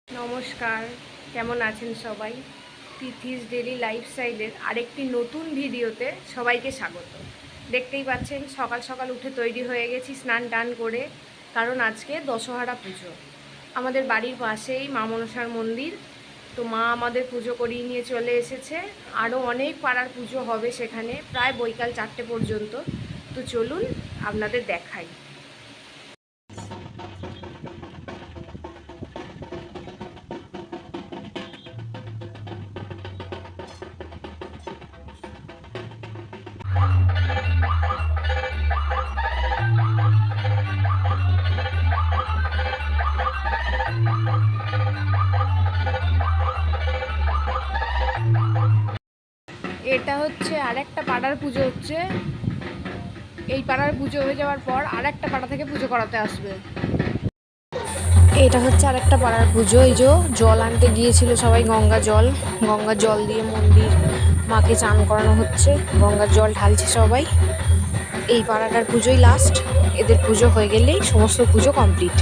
নমস্কার, কেমন আছেন সবাই? তিথিস ডেলি লাইফস্টাইলের আরেকটি নতুন ভিডিওতে সবাইকে স্বাগত। দেখতেই পাচ্ছেন সকাল সকাল উঠে তৈরি হয়ে গেছি স্নান টান করে, কারণ আজকে দশহরা পুজো। আমাদের বাড়ির পাশেই মা মনসার মন্দির, তো মা আমাদের পুজো করিয়ে নিয়ে চলে এসেছে। আরও অনেক পাড়ার পুজো হবে সেখানে, প্রায় বৈকাল 4টে পর্যন্ত। তো চলুন আপনাদের দেখাই। এটা হচ্ছে আরেকটা পাড়ার পুজো হচ্ছে। এই পাড়ার পুজো হয়ে যাওয়ার পর আরেকটা পাড়া থেকে পুজো করাতে আসবে। এটা হচ্ছে আরেকটা পাড়ার পুজো। এই যে জল আনতে গিয়েছিল সবাই, গঙ্গার জল দিয়ে মন্দির মাকে চান করানো হচ্ছে। গঙ্গার জল ঢালছে সবাই। এই পাড়াটার পুজোই লাস্ট। এদের পুজো হয়ে গেলেই সমস্ত পুজো কমপ্লিট।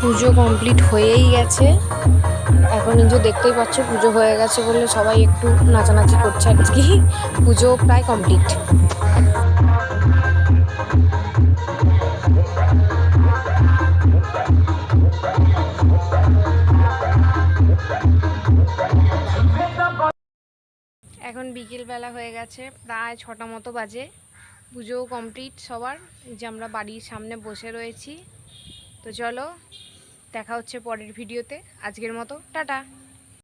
পুজো কমপ্লিট হয়েই গেছে। এখন যে দেখতেই পাচ্ছ পুজো হয়ে গেছে বলে সবাই একটু নাচানাচি করছে আর কি। পুজো প্রায় কমপ্লিট। এখন বিকেলবেলা হয়ে গেছে, প্রায় 6টা মতো বাজে। পুজোও কমপ্লিট সবার। যে আমরা বাড়ির সামনে বসে রয়েছি। তো চলো দেখা হচ্ছে পরের ভিডিওতে। আজকের মতো টাটা।